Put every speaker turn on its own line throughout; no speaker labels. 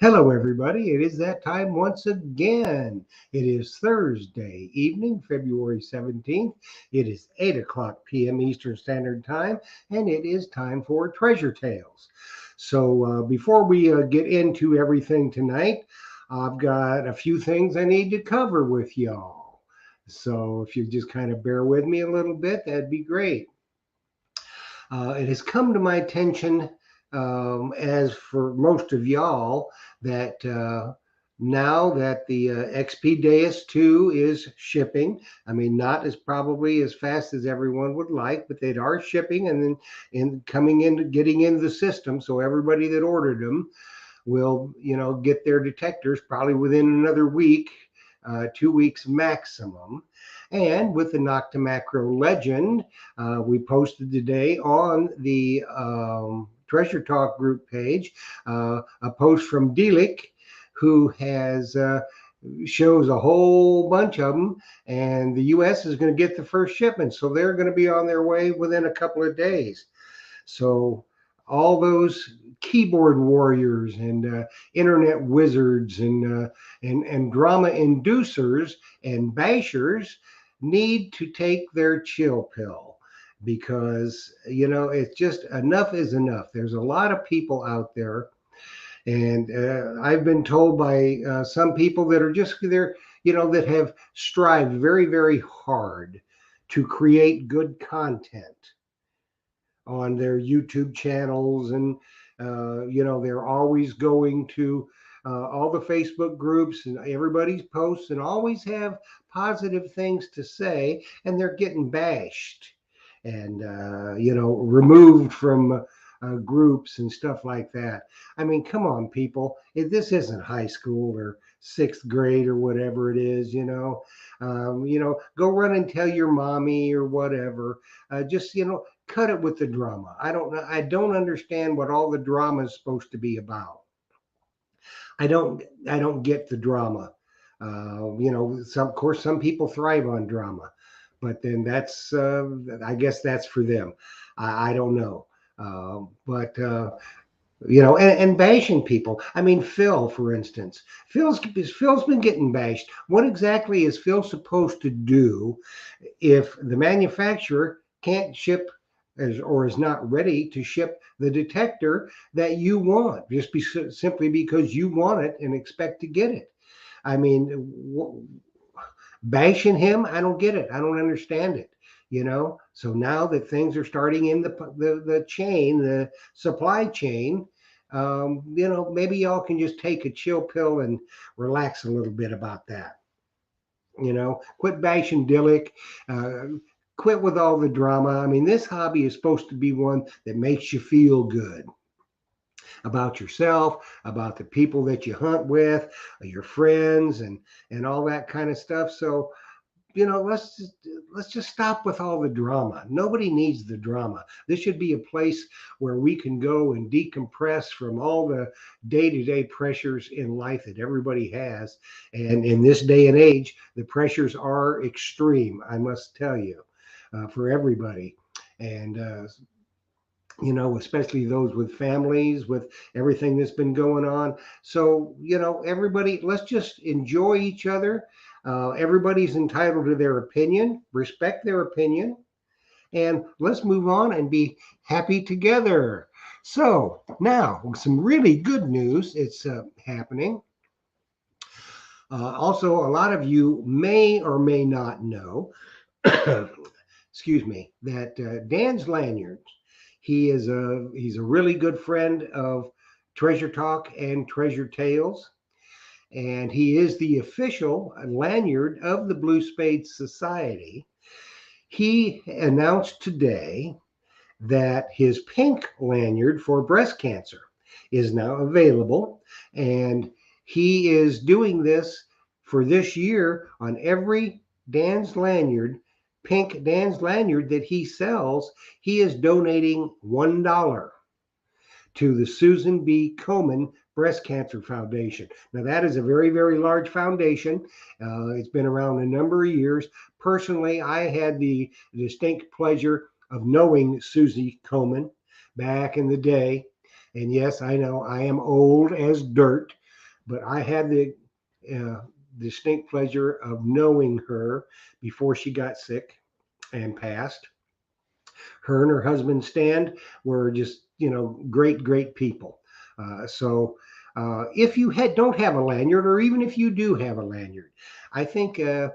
Hello, everybody. It is that time once again. It is Thursday evening, February 17th. It is 8 o'clock p.m. Eastern Standard Time, and it is time for Treasure Tales. So, before we get into everything tonight, I've got a few things I need to cover with y'all. So, if you just kind of bear with me a little bit, that'd be great. It has come to my attention, as for most of y'all, that now that the XP Deus 2 is shipping, I mean, not as probably as fast as everyone would like, but they are shipping and then coming into getting into the system. So everybody that ordered them will, get their detectors probably within another week, 2 weeks maximum. And with the Noctamacro legend, we posted today on the Treasure Talk group page a post from Delic, who has shows a whole bunch of them, and the U.S. is going to get the first shipment, so they're going to be on their way within a couple of days. So all those keyboard warriors and internet wizards and drama inducers and bashers need to take their chill pill, because it's just enough is enough. There's a lot of people out there, and I've been told by some people that are just there, that have strived very, very hard to create good content on their YouTube channels, and they're always going to all the Facebook groups and everybody's posts, and always have positive things to say, and they're getting bashed and removed from groups and stuff like that. I mean, come on, people. This isn't high school or sixth grade or whatever it is. Go run and tell your mommy or whatever. Just cut it with the drama. I don't know. I don't understand what all the drama is supposed to be about. I don't get the drama. Of course, some people thrive on drama, but then that's I guess that's for them. I don't know. But bashing people. I mean, Phil, for instance, Phil's been getting bashed. What exactly is Phil supposed to do if the manufacturer can't ship or is not ready to ship the detector that you want, just simply because you want it and expect to get it? I mean, bashing him, I don't get it. I don't understand it. So now that things are starting in the chain, the supply chain, maybe y'all can just take a chill pill and relax a little bit about that. Quit bashing Dillick. Quit with all the drama. I mean, this hobby is supposed to be one that makes you feel good about yourself, about the people that you hunt with, your friends, and all that kind of stuff. So, let's just stop with all the drama. Nobody needs the drama. This should be a place where we can go and decompress from all the day-to-day pressures in life that everybody has. And in this day and age, the pressures are extreme, I must tell you, for everybody. And especially those with families, with everything that's been going on. So, everybody, let's just enjoy each other. Everybody's entitled to their opinion, respect their opinion, and let's move on and be happy together. So, now, some really good news. It's happening. Also, a lot of you may or may not know, excuse me, that Dan's Lanyards, he's a really good friend of Treasure Talk and Treasure Tales, and he is the official lanyard of the Blue Spade Society. He announced today that his pink lanyard for breast cancer is now available, and he is doing this for this year on every Dan's Lanyard, pink Dan's Lanyard that he sells. He is donating $1 to the Susan B. Komen Breast Cancer Foundation. Now, that is a very, very large foundation. It's been around a number of years. Personally, I had the distinct pleasure of knowing Susie Komen back in the day. And yes, I know I am old as dirt, but I had the distinct pleasure of knowing her before she got sick and passed. Her and her husband Stan were just, great people. If you don't have a lanyard, or even if you do have a lanyard, I think the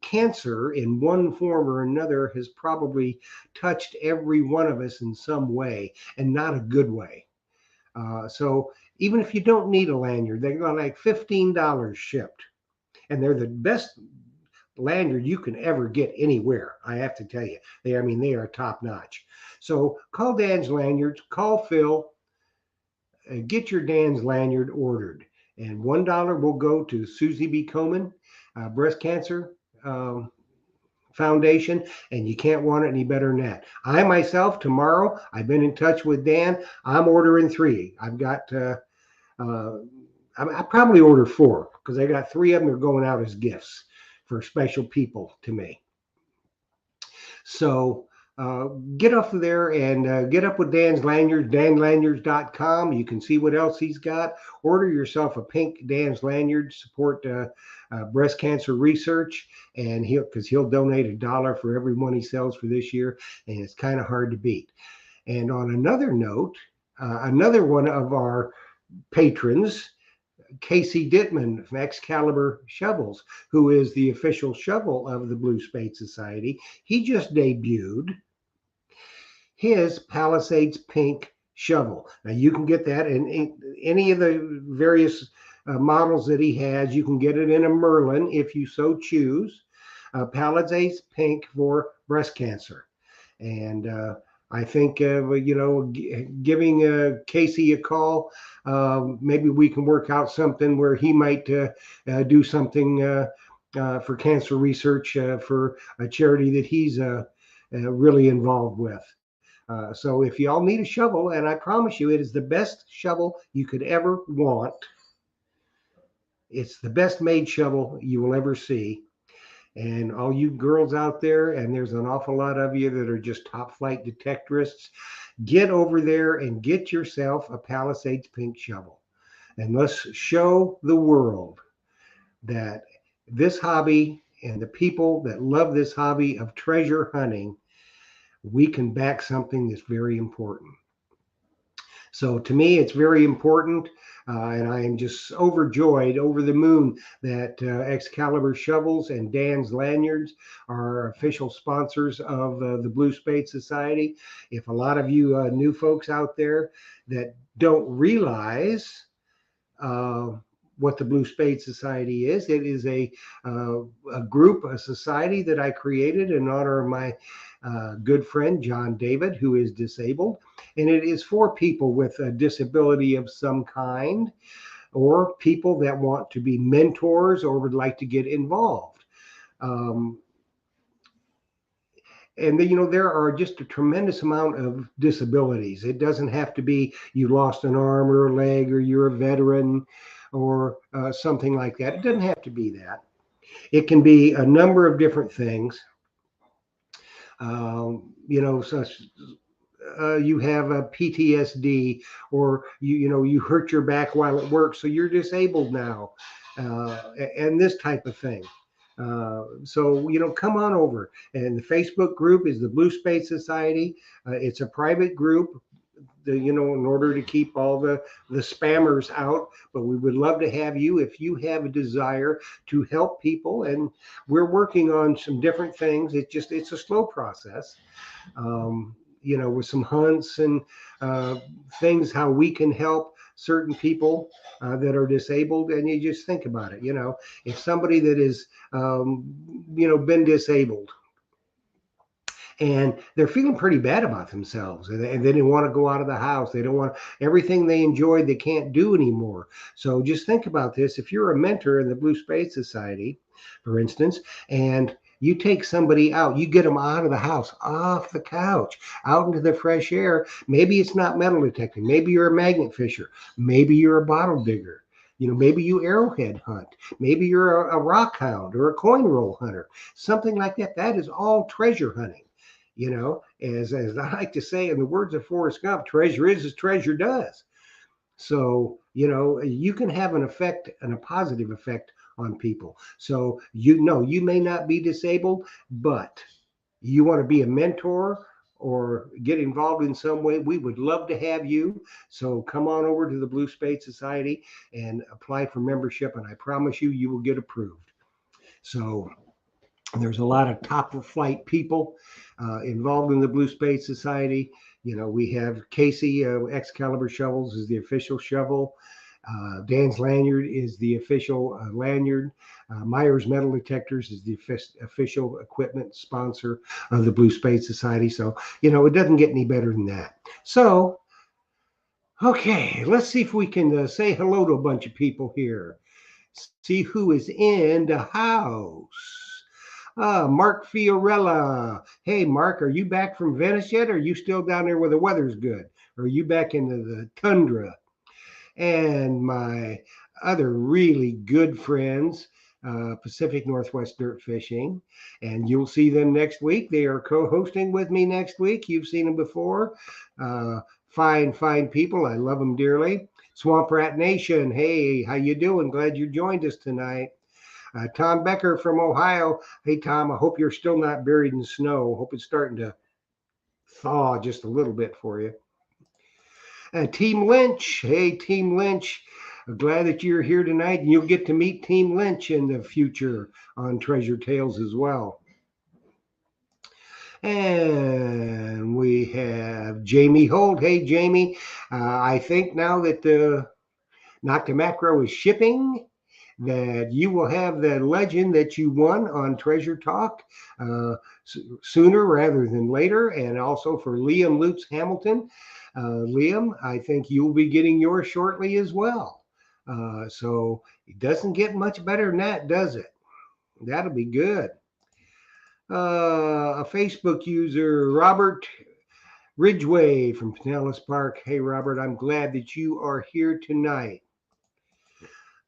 cancer in one form or another has probably touched every one of us in some way, and not a good way. So even if you don't need a lanyard, they're like $15 shipped, and they're the best lanyard you can ever get anywhere. I have to tell you, they are top notch. So call Dan's Lanyards, call Phil, get your Dan's lanyard ordered, and $1 will go to Susie B. Komen Breast Cancer Foundation, and you can't want it any better than that. I myself, tomorrow, I've been in touch with Dan. I'm ordering 3. I've got I probably order 4, because I got 3 of them that are going out as gifts for special people to me. So get up there and get up with Dan's Lanyards, danlanyards.com. You can see what else he's got. Order yourself a pink Dan's lanyard, support breast cancer research, and he'll donate $1 for every one he sells for this year, and it's kind of hard to beat. And on another note, another one of our patrons, Casey Dittman from Excalibur Shovels, who is the official shovel of the Blue Spade Society, he just debuted his Palisades Pink shovel. Now you can get that in any of the various models that he has. You can get it in a Merlin if you so choose. Palisades Pink for breast cancer. And I think, giving Casey a call, maybe we can work out something where he might do something for cancer research for a charity that he's really involved with. So if y'all need a shovel, and I promise you, it is the best shovel you could ever want. It's the best made shovel you will ever see. And all you girls out there, and there's an awful lot of you that are just top flight detectorists, get over there and get yourself a Palisades Pink shovel. And let's show the world that this hobby and the people that love this hobby of treasure hunting, we can back something that's very important. So to me, it's very important. And I am just overjoyed, over the moon, that Excalibur Shovels and Dan's Lanyards are official sponsors of the Blue Spade Society. If a lot of you new folks out there that don't realize what the Blue Spade Society is, it is a group, a society that I created in honor of my good friend John David, who is disabled. And it is for people with a disability of some kind, or people that want to be mentors or would like to get involved. And there are just a tremendous amount of disabilities. It doesn't have to be you lost an arm or a leg, or you're a veteran, or something like that. It doesn't have to be that. It can be a number of different things. You have a PTSD, or you hurt your back while at work, so you're disabled now, and this type of thing. So come on over. And the Facebook group is the Blue Spade Society. It's a private group, in order to keep all the spammers out. But we would love to have you if you have a desire to help people. And we're working on some different things. It's a slow process. With some hunts and things, how we can help certain people that are disabled. And you just think about it, if somebody that is, been disabled, and they're feeling pretty bad about themselves, and they didn't want to go out of the house. They don't want everything they enjoyed, they can't do anymore. So just think about this. If you're a mentor in the Blue Spade Society, for instance, and you take somebody out, you get them out of the house, off the couch, out into the fresh air. Maybe it's not metal detecting. Maybe you're a magnet fisher. Maybe you're a bottle digger. Maybe you arrowhead hunt. Maybe you're a rock hound or a coin roll hunter, something like that. That is all treasure hunting. As I like to say, in the words of Forrest Gump, treasure is as treasure does. So, you can have an effect and a positive effect on people. So, you may not be disabled, but you want to be a mentor or get involved in some way, we would love to have you. So come on over to the Blue Spade Society and apply for membership, and I promise you, you will get approved. So there's a lot of top flight people involved in the Blue Spade Society. We have Casey, Excalibur Shovels is the official shovel. Dan's Lanyard is the official lanyard. Myers Metal Detectors is the official equipment sponsor of the Blue Spade Society. So, it doesn't get any better than that. So, okay, let's see if we can say hello to a bunch of people here. See who is in the house. Mark Fiorella. Hey, Mark, are you back from Venice yet? Or are you still down there where the weather's good? Or are you back into the tundra? And my other really good friends, Pacific Northwest Dirt Fishing, and you'll see them next week. They are co-hosting with me next week. You've seen them before. Fine people. I love them dearly. Swamp Rat Nation. Hey, how you doing? Glad you joined us tonight. Tom Becker from Ohio. Hey, Tom, I hope you're still not buried in snow. Hope it's starting to thaw just a little bit for you. Team Lynch. Hey, Team Lynch. Glad that you're here tonight, and you'll get to meet Team Lynch in the future on Treasure Tales as well. And we have Jamie Holt. Hey, Jamie. I think now that the Noctamacro is shipping, that you will have the legend that you won on Treasure Talk sooner rather than later. And also for Liam Lutz Hamilton. Liam, I think you'll be getting yours shortly as well. So it doesn't get much better than that, does it? That'll be good. A Facebook user, Robert Ridgway from Pinellas Park. Hey, Robert, I'm glad that you are here tonight.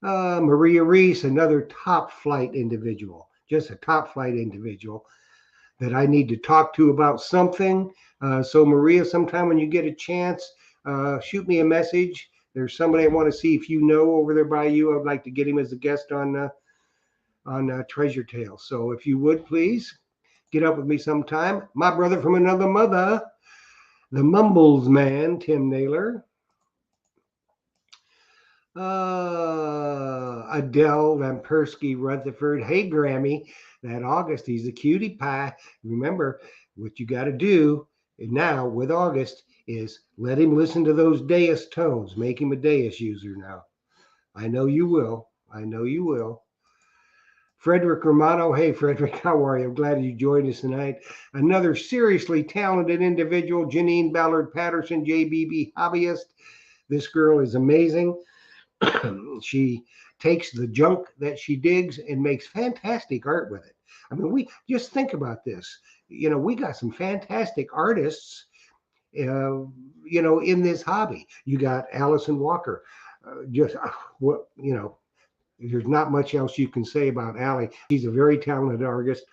Maria Reese, another top flight individual, just a top flight individual that I need to talk to about something. So Maria, sometime when you get a chance, shoot me a message. There's somebody I want to see if you know over there by you. I'd like to get him as a guest on Treasure Tales. So if you would, please get up with me sometime. My brother from another mother, the Mumbles man, Tim Naylor. Adele Lampersky Rutherford. Hey, Grammy, that August, he's a cutie pie. Remember, what you got to do now with August is let him listen to those Deus tones. Make him a Deus user now. I know you will. I know you will. Frederick Romano. Hey, Frederick, how are you? I'm glad you joined us tonight. Another seriously talented individual, Janine Ballard Patterson, JBB hobbyist. This girl is amazing. She takes the junk that she digs and makes fantastic art with it. I mean, we just think about this. We got some fantastic artists, in this hobby. You got Allison Walker. There's not much else you can say about Allie. She's a very talented artist.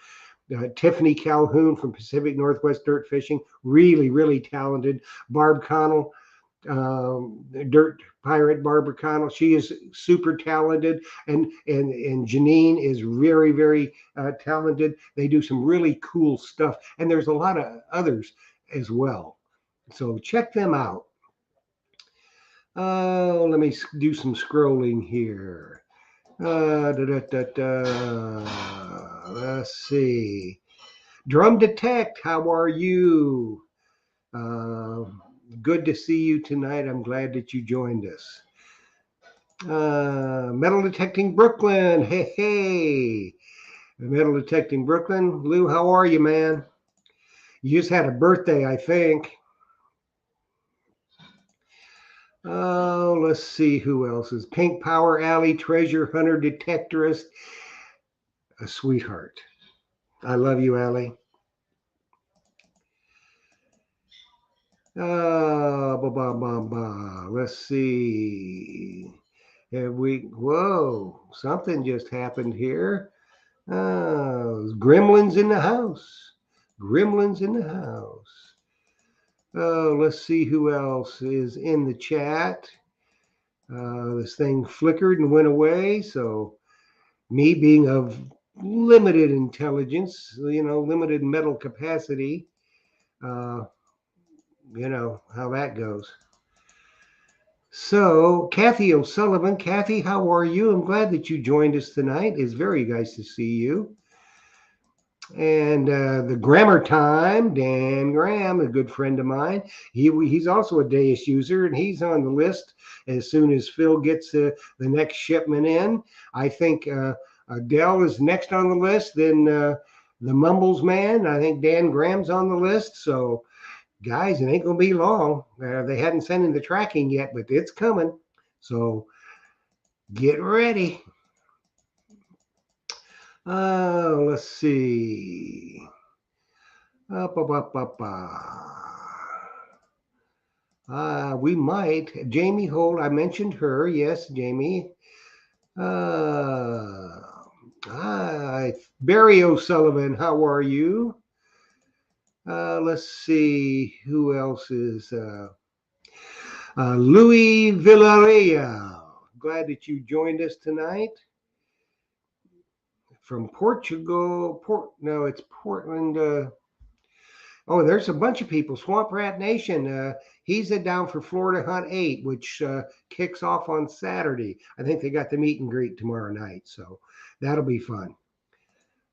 Tiffany Calhoun from Pacific Northwest Dirt Fishing, really, really talented. Barb Connell, Dirt Pirate Barbara Connell. She is super talented, and Janine is very, very talented. They do some really cool stuff, and there's a lot of others as well. So check them out. Let me do some scrolling here. Let's see. Drum Detect, how are you? Good to see you tonight. I'm glad that you joined us. Metal Detecting Brooklyn. Hey. Metal Detecting Brooklyn. Lou, how are you, man? You just had a birthday, I think. Oh, let's see who else is. Pink Power Alley Treasure Hunter Detectorist. A sweetheart. I love you, Allie. Let's see. Whoa, something just happened here. Gremlins in the house. Gremlins in the house. Let's see who else is in the chat. This thing flickered and went away. So me being of limited intelligence, limited mental capacity, uh, you know how that goes. So, Kathy O'Sullivan, Kathy, how are you? I'm glad that you joined us tonight. It's very nice to see you. And the Grammar Time, Dan Graham, a good friend of mine. He's also a Deus user, and he's on the list as soon as Phil gets the next shipment in. I think Dell is next on the list. Then the Mumbles Man. I think Dan Graham's on the list. So, guys, it ain't gonna be long. They hadn't sent in the tracking yet, but it's coming. So get ready. Let's see. Up, up, up, up, we might. Jamie Holt, I mentioned her. Yes, Jamie. Hi. Barry O'Sullivan, how are you? Let's see. Who else is. Louis Villarreal. Glad that you joined us tonight. From Portugal. No, it's Portland. Oh, there's a bunch of people. Swamp Rat Nation. He's down for Florida Hunt 8, which kicks off on Saturday. I think they got the meet and greet tomorrow night, so that'll be fun.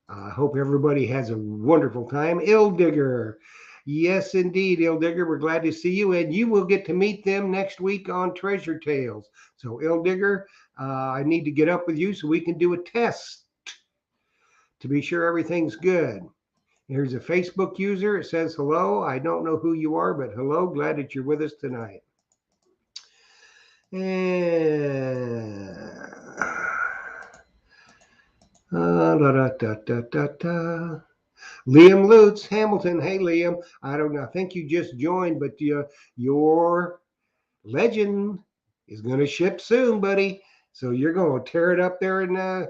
I hope everybody has a wonderful time. Ill Digger. Yes, indeed, Ill Digger. We're glad to see you, and you will get to meet them next week on Treasure Tales. So, Ill Digger, I need to get up with you so we can do a test to be sure everything's good. Here's a Facebook user. It says, hello. I don't know who you are, but hello. Glad that you're with us tonight. And Liam Lutz, Hamilton. Hey, Liam. I don't know. I think you just joined, but your legend is going to ship soon, buddy. So you're going to tear it up there in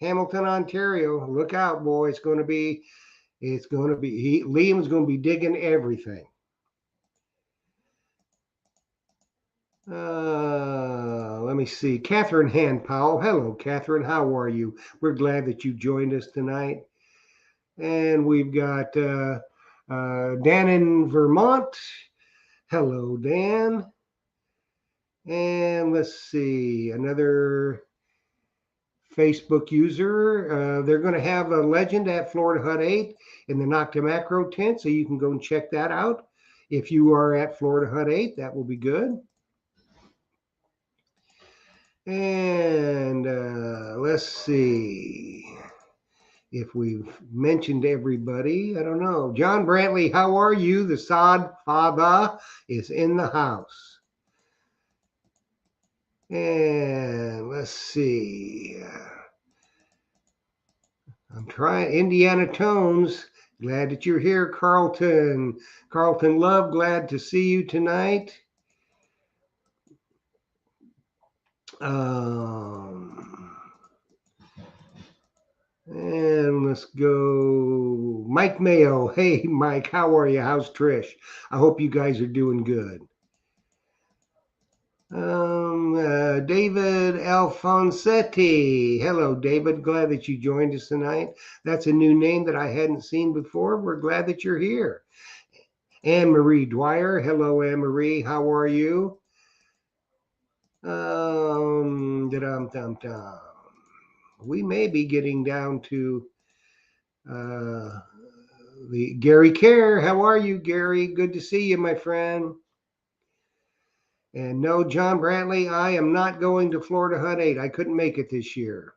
Hamilton, Ontario. Look out, boy. It's going to be Liam's going to be digging everything. Let me see. Catherine Hand Powell. Hello, Catherine. How are you? We're glad that you joined us tonight. And we've got Dan in Vermont. Hello, Dan. And let's see. Another Facebook user. They're going to have a legend at Florida Hut 8 in the Nocta Macro tent, so you can go and check that out. If you are at Florida Hut 8, that will be good. And let's see if we've mentioned everybody. I don't know. John Brantley, how are you? The Sod Father is in the house. And let's see. I'm trying. Indiana Tones, glad that you're here. Carlton Love, glad to see you tonight. And let's go. Mike Mayo. Hey, Mike, how are you? How's Trish? I hope you guys are doing good. David Alfonsetti. Hello, David. Glad that you joined us tonight. That's a new name that I hadn't seen before. We're glad that you're here. Anne Marie Dwyer. Hello, Anne Marie. How are you? We may be getting down to the Gary Kerr. How are you, Gary? Good to see you, my friend. And no, John Brantley, I am not going to Florida Hunt 8. I couldn't make it this year.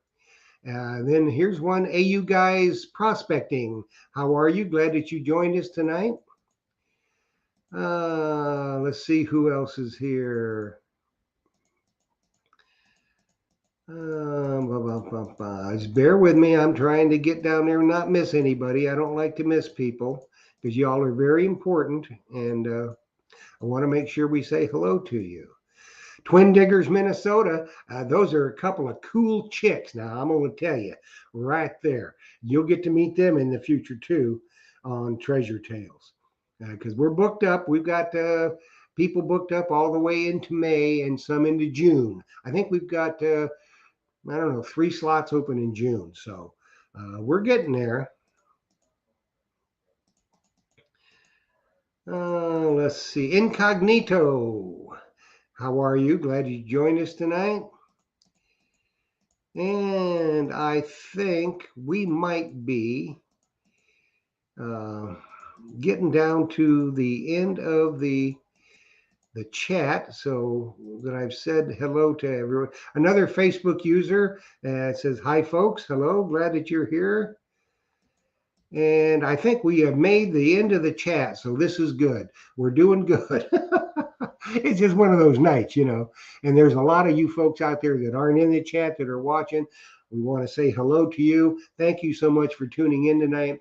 Then here's one. AU Guys Prospecting. How are you? Glad that you joined us tonight. Let's see who else is here. Just bear with me. I'm trying to get down there and not miss anybody. I don't like to miss people because y'all are very important, and I want to make sure we say hello to you. Twin Diggers, Minnesota. Those are a couple of cool chicks. Now, I'm going to tell you right there. You'll get to meet them in the future, too, on Treasure Tales. Because we're booked up. We've got people booked up all the way into May and some into June. I think we've got, I don't know, 3 slots open in June. So we're getting there. Let's see. Incognito. How are you? Glad you joined us tonight. And I think we might be getting down to the end of the chat, so that I've said hello to everyone. Another Facebook user says, hi folks, hello, glad that you're here. And I think we have made the end of the chat, so this is good. We're doing good. It's just one of those nights, you know, and there's a lot of you folks out there that aren't in the chat that are watching. We want to say hello to you. Thank you so much for tuning in tonight.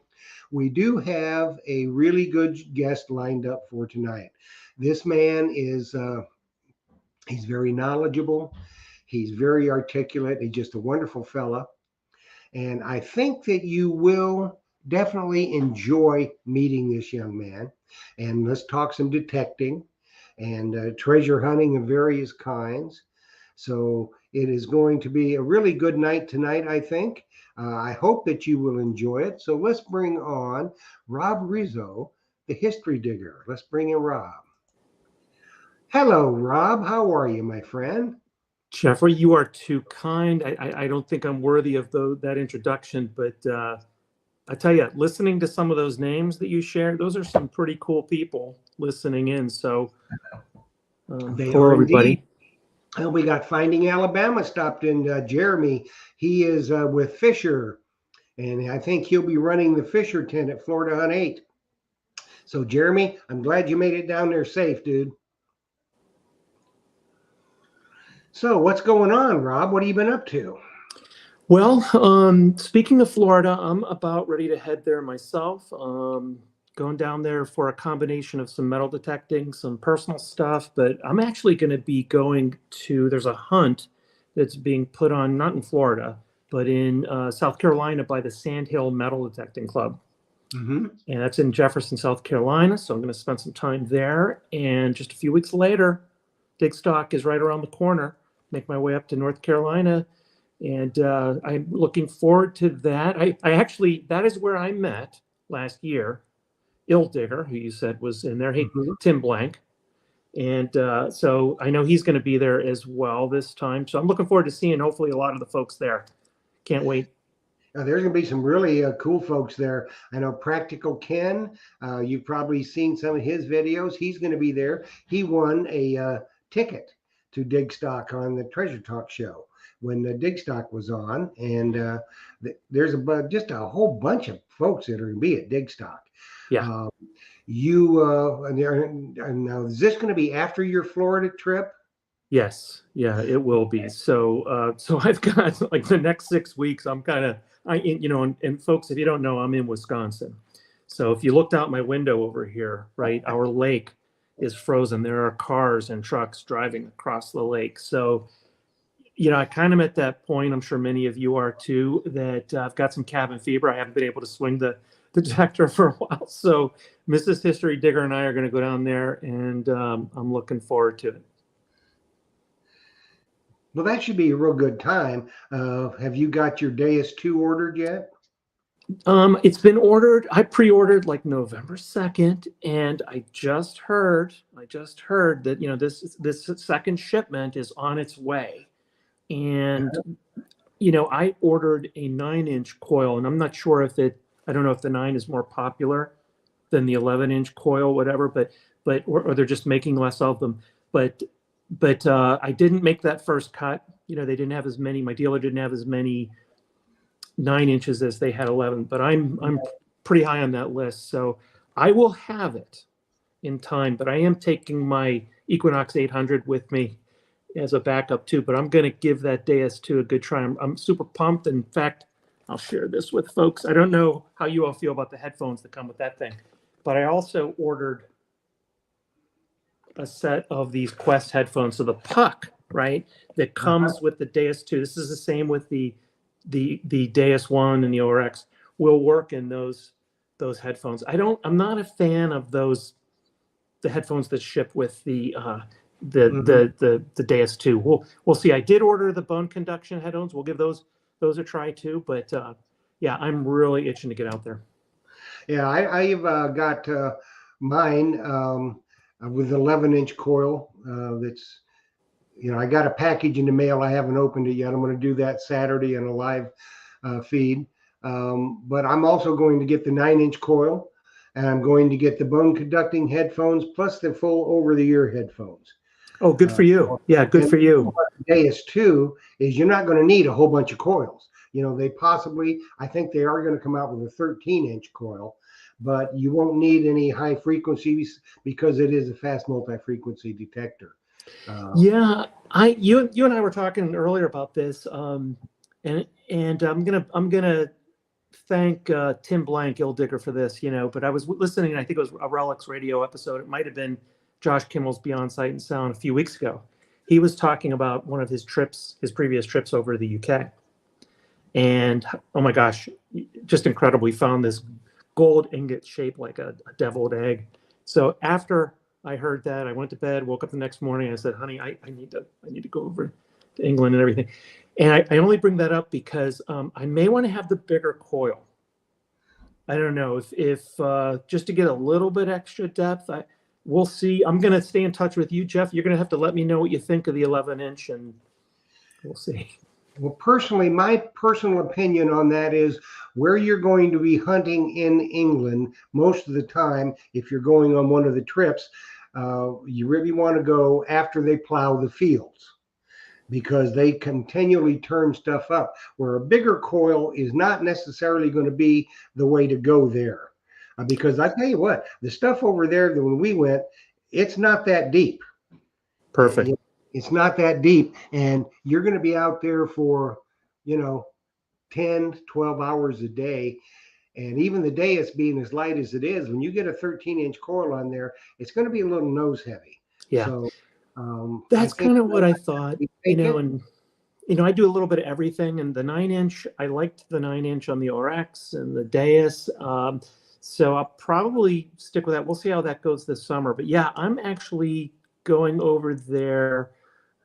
We do have a really good guest lined up for tonight. This man is, he's very knowledgeable. He's very articulate. He's just a wonderful fella. And I think that you will definitely enjoy meeting this young man. And let's talk some detecting and treasure hunting of various kinds. So it is going to be a really good night tonight, I think. I hope that you will enjoy it. So let's bring on Rob Rizzo, the history digger. Let's bring in Rob. Hello, Rob. How are you, my friend?
Jeffrey, you are too kind. I don't think I'm worthy of that introduction, but I tell you, listening to some of those names that you shared, those are some pretty cool people listening in. So hello, everybody.
And we got Finding Alabama stopped in. Jeremy, he is with Fisher, and I think he'll be running the Fisher tent at Florida Hunt 8. So, Jeremy, I'm glad you made it down there safe, dude. So what's going on, Rob? What have you been up to?
Well, speaking of Florida, I'm about ready to head there myself. Going down there for a combination of some metal detecting, some personal stuff, but I'm actually going to be going to, there's a hunt that's being put on, not in Florida, but in South Carolina by the Sandhill Metal Detecting Club. Mm-hmm. And that's in Jefferson, South Carolina. So I'm going to spend some time there. And just a few weeks later, Digstock is right around the corner. Make my way up to North Carolina. And I'm looking forward to that. I actually, that is where I met last year, Ill Digger, who you said was in there. Hey, mm-hmm. Tim Blank. And so I know he's going to be there as well this time. So I'm looking forward to seeing hopefully a lot of the folks there. Can't wait.
There's going to be some really cool folks there. I know Practical Ken. You've probably seen some of his videos. He's going to be there. He won a ticket to Digstock on the Treasure Talk show when the Digstock was on. And there's just a whole bunch of folks that are going to be at Digstock.
Yeah.
Now, is this going to be after your Florida trip?
Yes. Yeah, it will be. So I've got like the next 6 weeks. I'm kind of, and folks, if you don't know, I'm in Wisconsin. So if you looked out my window over here, right, our lake is frozen. There are cars and trucks driving across the lake. So, I kind of at that point, I'm sure many of you are too, that I've got some cabin fever. I haven't been able to swing the detector for a while. So Mrs. History Digger and I are going to go down there, and I'm looking forward to it.
Well, that should be a real good time. Have you got your Deus 2 ordered yet?
It's been ordered. I pre-ordered like November 2nd, and I just heard that, this second shipment is on its way. And, I ordered a 9-inch coil, and I'm not sure I don't know if the 9 is more popular than the 11-inch coil, whatever, or they're just making less of them. But I didn't make that first cut. They didn't have as many, my dealer didn't have as many 9 inches as they had 11, but I'm pretty high on that list. So I will have it in time, but I am taking my Equinox 800 with me as a backup too, but I'm going to give that Deus 2 a good try. I'm super pumped. In fact, I'll share this with folks. I don't know how you all feel about the headphones that come with that thing, but I also ordered a set of these Quest headphones. So the puck, right, that comes with the Deus 2. This is the same with the Deus 1 and the ORX will work in those headphones. I'm not a fan of those the headphones that ship with the
Mhm.
the Deus 2. We'll see. I did order the bone conduction headphones. We'll give those a try too. But yeah, I'm really itching to get out there.
Yeah, I've got mine with 11-inch coil. That's I got a package in the mail. I haven't opened it yet. I'm going to do that Saturday in a live feed. But I'm also going to get the 9-inch coil, and I'm going to get the bone conducting headphones plus the full over-the-ear headphones.
Oh, good for you. Yeah, good
And
for you.
Deus 2 is you're not going to need a whole bunch of coils. They possibly, I think they are going to come out with a 13-inch coil, but you won't need any high frequencies because it is a fast multi-frequency detector.
Yeah, you and I were talking earlier about this, and I'm gonna thank Tim Blank, Ill Digger, for this. But I was listening, and I think it was a Relics Radio episode. It might have been Josh Kimmel's Beyond Sight and Sound a few weeks ago. He was talking about one of his trips, his previous trips over to the UK, and oh my gosh, just incredible. He found this gold ingot shaped like a deviled egg. So after I heard that, I went to bed, woke up the next morning, and I said, honey, I need to go over to England and everything. And I only bring that up because I may want to have the bigger coil. I don't know if just to get a little bit extra depth. We'll see. I'm going to stay in touch with you, Jeff. You're going to have to let me know what you think of the 11-inch, and we'll see.
Well, personally, my personal opinion on that is where you're going to be hunting in England most of the time, if you're going on one of the trips, you really want to go after they plow the fields because they continually turn stuff up, where a bigger coil is not necessarily going to be the way to go there. Because I tell you what, the stuff over there when we went, it's not that deep.
Perfect.
It's not that deep, and you're going to be out there for 10 12 hours a day. And even the Deus being as light as it is, when you get a 13-inch coil on there, it's going to be a little nose heavy.
Yeah.
So
that's kind of what I thought.
And
I do a little bit of everything, and the 9-inch, I liked the 9-inch on the RX and the Deus. So I'll probably stick with that. We'll see how that goes this summer. But yeah, I'm actually going over there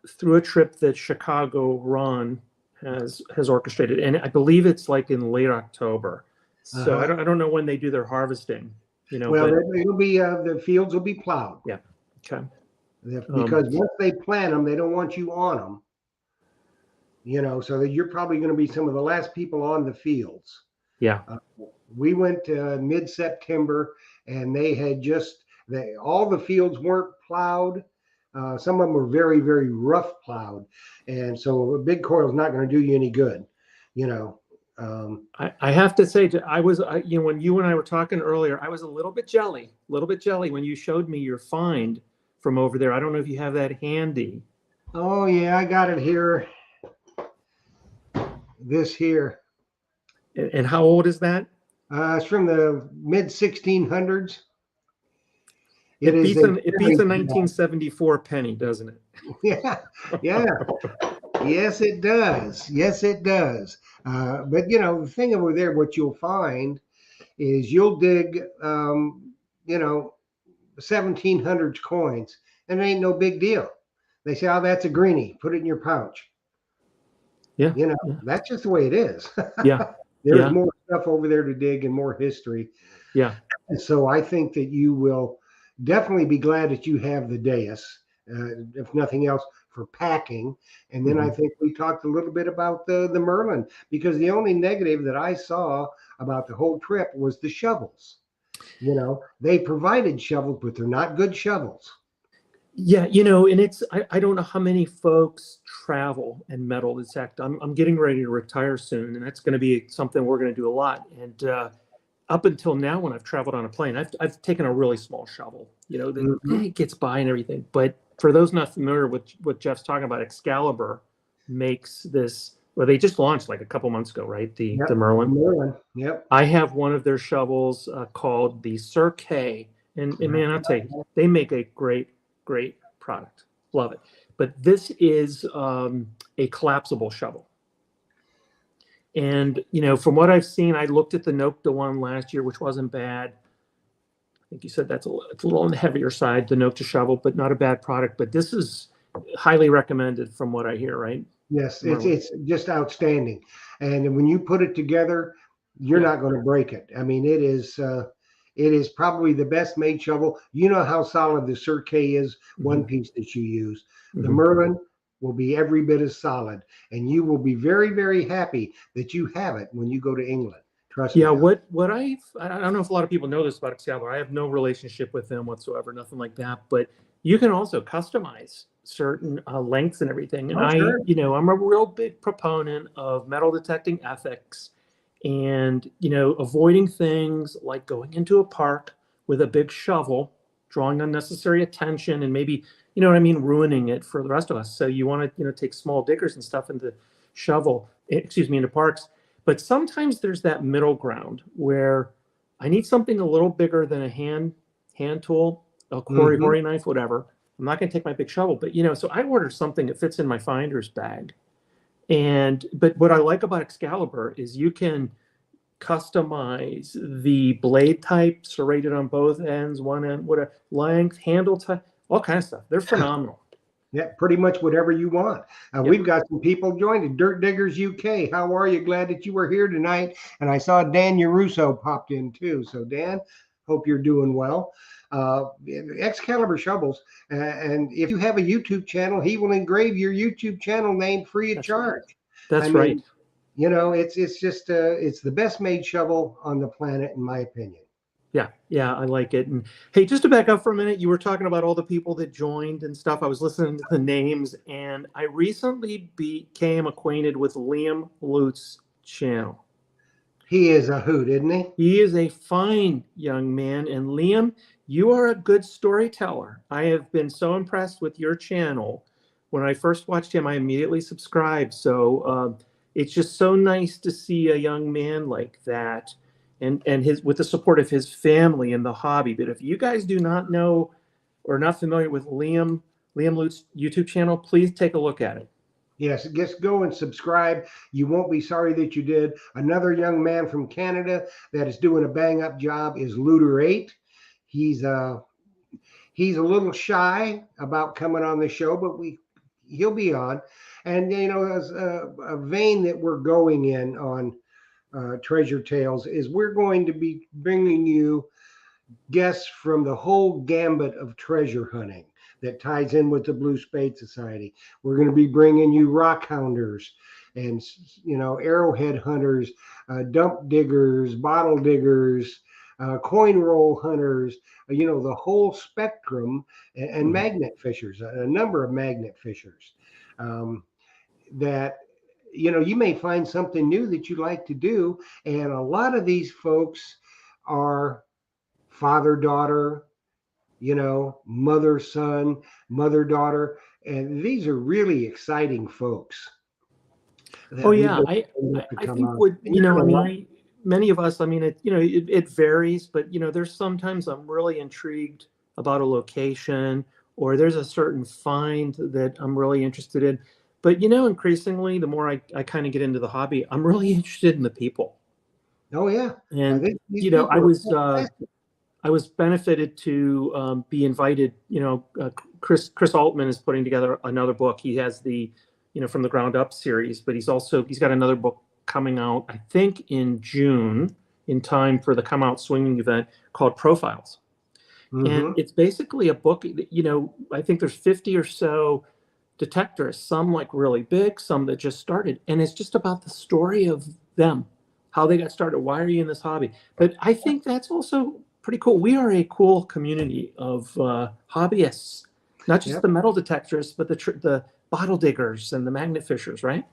through a trip that Chicago Ron has orchestrated, and I believe it's like in late October. So I don't know when they do their harvesting.
Well, it'll be the fields will be plowed.
Yeah. Okay.
Because once they plant them, they don't want you on them. So that you're probably going to be some of the last people on the fields.
Yeah.
We went mid-September, and they had all the fields weren't plowed. Some of them were very, very rough plowed, and so a big coil is not going to do you any good.
I have to say, when you and I were talking earlier, I was a little bit jelly when you showed me your find from over there. I don't know if you have that handy.
Oh yeah, I got it here. This here.
And how old is that?
It's from the mid 1600s.
It beats a 1974 penny, doesn't it?
Yeah. Yes, it does. But the thing over there, what you'll find is you'll dig, 1700s coins, and it ain't no big deal. They say, "Oh, that's a greenie. Put it in your pouch."
Yeah.
That's just the way it is.
Yeah.
There's more stuff over there to dig and more history.
Yeah.
And so I think that you will definitely be glad that you have the Deus, if nothing else, for packing. And then I think we talked a little bit about the Merlin, because the only negative that I saw about the whole trip was the shovels. They provided shovels, but they're not good shovels.
Yeah, and I don't know how many folks travel and metal detect. I'm getting ready to retire soon, and that's going to be something we're going to do a lot. And up until now, when I've traveled on a plane, I've taken a really small shovel, that it gets by and everything. But for those not familiar with what Jeff's talking about, Excalibur makes this. Well, they just launched like a couple months ago, right? The Merlin.
Yep.
I have one of their shovels called the Sir K, and man, I'll tell you, they make a great product. Love it. But this is a collapsible shovel. And, from what I've seen, I looked at the Nokta one last year, which wasn't bad. think you said it's a little on the heavier side, the Note to Shovel, but not a bad product. But this is highly recommended from what I hear, right?
Yes,
Marlon?
it's just outstanding. And when you put it together, you're
Yeah.
not going to break it. I mean, it is probably the best made shovel. You know how solid the Cirque is, one piece that you use. The
Mhm.
Merlin will be every bit as solid, and you will be very, very happy that you have it when you go to England. Trust me.
Yeah, what I don't know if a lot of people know this about Excalibur. I have no relationship with them whatsoever, nothing like that. But you can also customize certain lengths and everything. And
Oh, sure.
I'm a real big proponent of metal detecting ethics, and avoiding things like going into a park with a big shovel, drawing unnecessary attention, and maybe what I mean, ruining it for the rest of us. So you want to take small diggers and stuff into into parks. But sometimes there's that middle ground where I need something a little bigger than a hand tool, a quarry,
Hmm.
Hori knife, whatever. I'm not going to take my big shovel, but so I ordered something that fits in my finder's bag. But what I like about Excalibur is you can customize the blade type, serrated on both ends, one end, whatever, length, handle type, all kinds of stuff. They're phenomenal.
Yeah, pretty much whatever you want.
Yep.
We've got some people joining. Dirt Diggers UK. How are you? Glad that you were here tonight. And I saw Dan Yaruso popped in too. So Dan, hope you're doing well. Excalibur Shovels. And if you have a YouTube channel, he will engrave your YouTube channel name free of
That's
charge.
right. That's
I
right.
mean, it's just it's the best made shovel on the planet, in my opinion.
Yeah, I like it. And hey, just to back up for a minute, you were talking about all the people that joined and stuff. I was listening to the names, and I recently became acquainted with Liam Lute's channel.
He is a hoot, isn't he?
He is a fine young man. And Liam, you are a good storyteller. I have been so impressed with your channel. When I first watched him, I immediately subscribed. So it's just so nice to see a young man like that, and his with the support of his family and the hobby. But if you guys do not know or not familiar with Liam Lute's YouTube channel, please take a look at it.
Yes, just go and subscribe. You won't be sorry that you did. Another young man from Canada that is doing a bang up job is Looter8. He's a little shy about coming on the show, but he'll be on. And as a vein that we're going in on Treasure Tales is we're going to be bringing you guests from the whole gambit of treasure hunting that ties in with the Blue Spade Society. We're going to be bringing you rock hounders and arrowhead hunters, dump diggers, bottle diggers, coin roll hunters, the whole spectrum, and magnet fishers, a number of magnet fishers that you may find something new that you like to do. And a lot of these folks are father daughter, mother son, mother daughter, and these are really exciting folks.
Oh yeah, I think many of us, I mean, it varies, but there's sometimes I'm really intrigued about a location, or there's a certain find that I'm really interested in. But increasingly, the more I kind of get into the hobby, I'm really interested in the people.
Oh yeah,
and I was benefited to be invited. Chris Altman is putting together another book. He has the From the Ground Up series, but he's got another book coming out, I think in June, in time for the Come Out Swinging event, called Profiles. Mm-hmm. And it's basically a book. I think there's 50 or so detectors, some like really big, some that just started, and it's just about the story of them, how they got started. Why are you in this hobby? But I think that's also pretty cool. We are a cool community of hobbyists, not just the metal detectors, but the bottle diggers and the magnet fishers, right?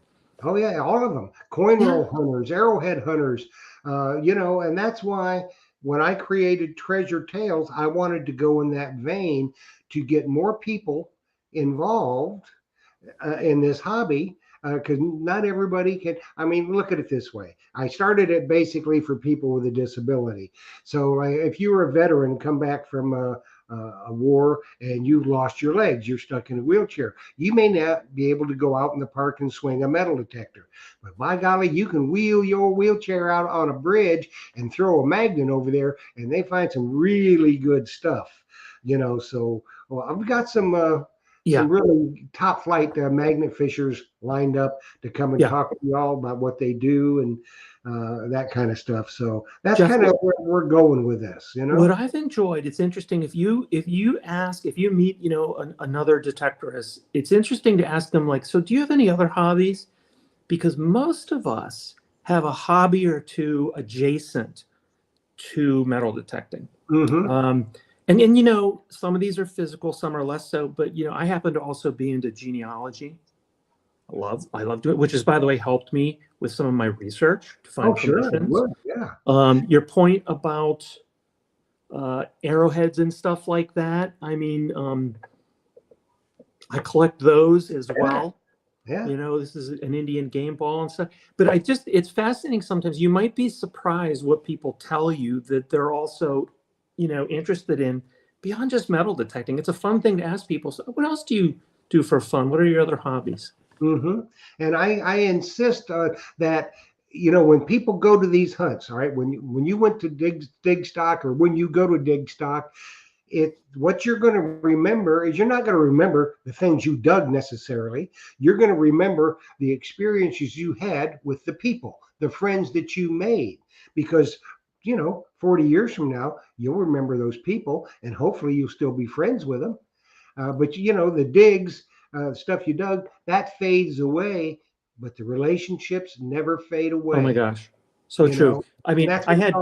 Oh yeah, all of them. Coin roll hunters, arrowhead hunters, and that's why when I created Treasure Tales, I wanted to go in that vein to get more people involved in this hobby, because not everybody can. I mean, look at it this way. I started it basically for people with a disability. So if you were a veteran, come back from a war and you lost your legs, you're stuck in a wheelchair. You may not be able to go out in the park and swing a metal detector, but by golly, you can wheel your wheelchair out on a bridge and throw a magnet over there, and they find some really good stuff. So well, I've got
Yeah.
some really top flight magnet fishers lined up to come and
Yeah.
talk to y'all about what they do and that kind of stuff. So that's
Jeff,
kind of where we're going with this,
what I've enjoyed, it's interesting if you meet, another detectorist, it's interesting to ask them like, so do you have any other hobbies? Because most of us have a hobby or two adjacent to metal detecting.
Mm-hmm.
And some of these are physical, some are less so, but I happen to also be into genealogy. I love doing it, which has, by the way, helped me with some of my research to find
Oh, sure.
permissions.
Yeah.
Your point about arrowheads and stuff like that. I mean, I collect those as well.
Yeah.
This is an Indian game ball and stuff. But it's fascinating sometimes. You might be surprised what people tell you that they're also, interested in beyond just metal detecting. It's a fun thing to ask people. So what else do you do for fun? What are your other hobbies?
Mm-hmm. And I insist that when people go to these hunts, all right, when you went to dig stock, or when you go to dig stock, what you're going to remember is you're not going to remember the things you dug necessarily. You're going to remember the experiences you had with the people, the friends that you made, because 40 years from now, you'll remember those people, and hopefully you'll still be friends with them. But the digs, stuff you dug, that fades away, but the relationships never fade away.
Oh my gosh, so true. I mean,
that's
I had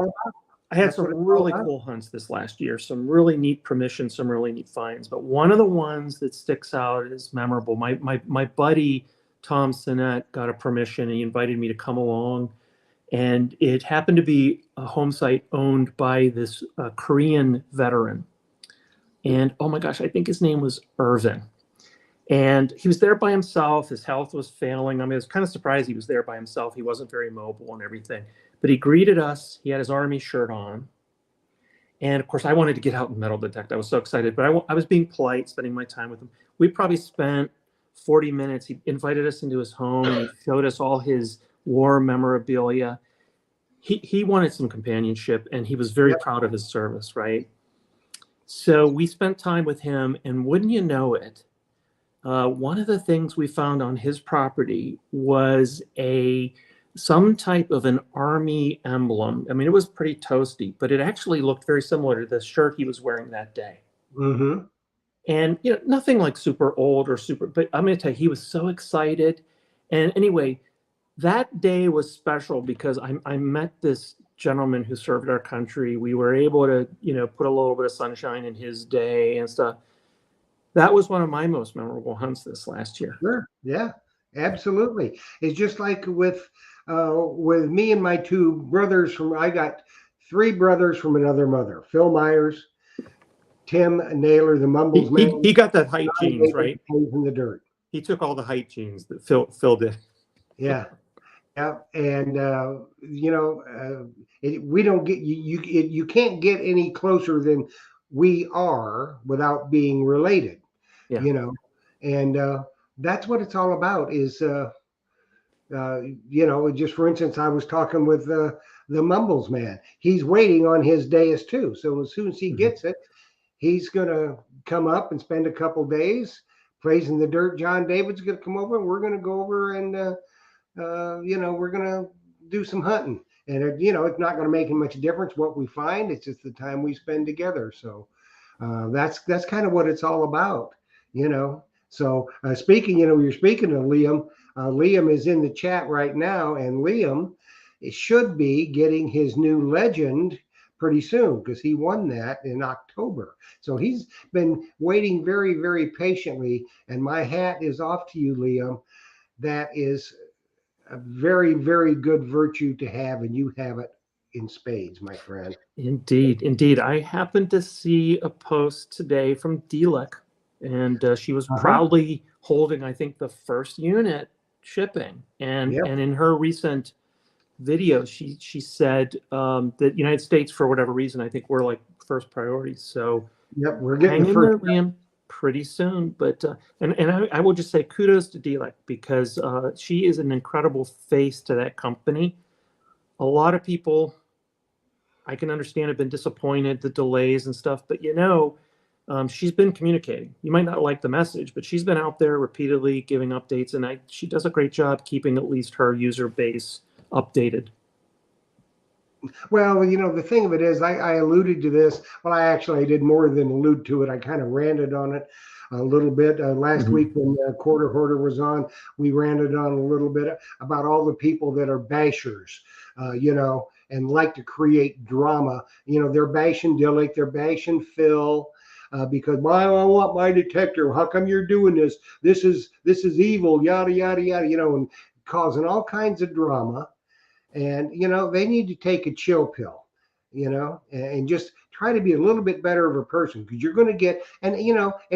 That's
some
what it's all
really
about.
cool hunts this last year, some really neat permissions, some really neat finds. But one of the ones that sticks out is memorable. My buddy Tom Sinnett got a permission, and he invited me to come along. And it happened to be a home site owned by this Korean veteran. And oh my gosh, I think his name was Irvin. And he was there by himself. His health was failing. I mean, I was kind of surprised he was there by himself. He wasn't very mobile and everything. But he greeted us. He had his Army shirt on. And of course, I wanted to get out and metal detect. I was so excited. But I was being polite, spending my time with him. We probably spent 40 minutes. He invited us into his home, and he showed us all his war memorabilia. He wanted some companionship, and he was very proud of his service, right? So we spent time with him, and wouldn't you know it, one of the things we found on his property was some type of an Army emblem. I mean, it was pretty toasty, but it actually looked very similar to the shirt he was wearing that day.
Mm-hmm.
And nothing like super old or super, but I'm going to tell you, he was so excited. And anyway, that day was special because I met this gentleman who served our country. We were able to, put a little bit of sunshine in his day and stuff. That was one of my most memorable hunts this last year.
Sure. Yeah, absolutely. It's just like with me and my two brothers I got three brothers from another mother: Phil Myers, Tim Naylor, the Mumbles man.
He got that height genes, right?
In the dirt.
He took all the height genes that Phil did.
Yeah. Yeah, and we don't get you can't get any closer than we are without being related.
Yeah.
And that's what it's all about. Is just for instance, I was talking with the Mumbles man. He's waiting on his dais too. So as soon as he gets it, he's gonna come up and spend a couple days plays in the dirt. John David's gonna come over, and we're gonna go over and. We're going to do some hunting, and it's not going to make much difference what we find. It's just the time we spend together. So that's kind of what it's all about, So speaking, you're speaking to Liam. Liam is in the chat right now, and Liam should be getting his new legend pretty soon because he won that in October. So he's been waiting very, very patiently, and my hat is off to you, Liam. That is a very, very good virtue to have, and you have it in spades, my friend.
Indeed. I happened to see a post today from Delek, and she was proudly holding, I think, the first unit shipping. And in her recent video, she said that United States, for whatever reason, I think we're like first priority. So
Yep, we're getting
Hang
the
in there,
first.
Liam, pretty soon. But I will just say kudos to Delek because she is an incredible face to that company. A lot of people, I can understand, have been disappointed, the delays and stuff, but she's been communicating. You might not like the message, but she's been out there repeatedly giving updates, and she does a great job keeping at least her user base updated.
Well, the thing of it is, I alluded to this. Well, I did more than allude to it. I kind of ranted on it a little bit last week when Quarter Hoarder was on. We ranted on a little bit about all the people that are bashers, and like to create drama. They're bashing Dillick, they're bashing Phil. Because I want my detector. How come you're doing this? This is evil. Yada yada yada. And causing all kinds of drama. And they need to take a chill pill, and just try to be a little bit better of a person, because you're going to get. And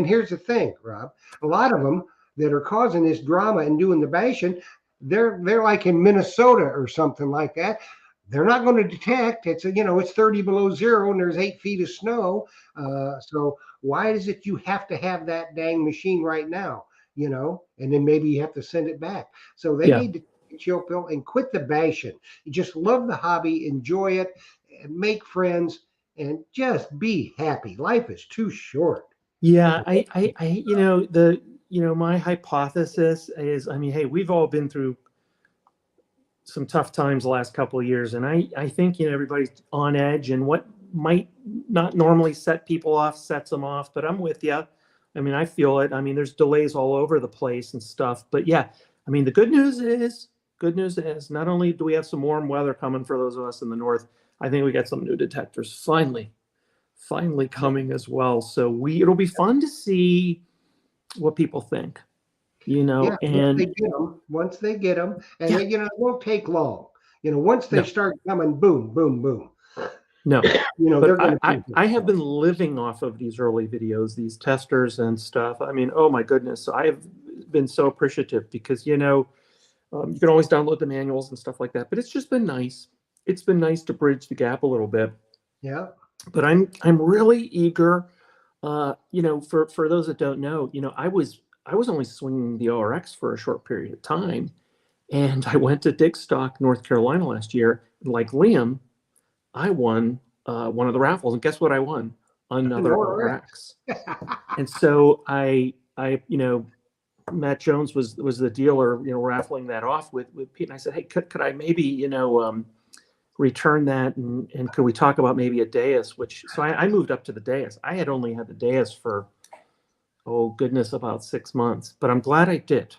here's the thing, Rob, a lot of them that are causing this drama and doing the bashing, they're like in Minnesota or something like that. They're not going to detect. It's 30 below zero and there's 8 feet of snow. So why is it you have to have that dang machine right now? And then maybe you have to send it back. So they need to chill pill and quit the bashing. You just love the hobby, enjoy it, and make friends, and just be happy. Life is too short.
Yeah, my hypothesis is, hey, we've all been through some tough times the last couple of years, and I think everybody's on edge, and what might not normally set people off sets them off. But I'm with you. I feel it. There's delays all over the place and stuff. But yeah, the good news is not only do we have some warm weather coming for those of us in the north, I think we got some new detectors finally coming as well. So it'll be fun to see what people think.
Yeah,
And
once they get them, and it won't take long. Once they start coming, boom, boom, boom.
No,
they're going
to. I have been living off of these early videos, these testers and stuff. Oh my goodness, I have been so appreciative because you can always download the manuals and stuff like that. But it's just been nice. It's been nice to bridge the gap a little bit.
Yeah.
But I'm really eager. For those that don't know, I was only swinging the ORX for a short period of time, and I went to Dickstock, North Carolina last year. Like Liam, I won one of the raffles, and guess what? I won another ORX. And so I Matt Jones was the dealer, raffling that off with Pete, and I said, hey, could I maybe return that, and could we talk about maybe a Deus? So I moved up to the Deus. I had only had the Deus for about 6 months, but I'm glad I did.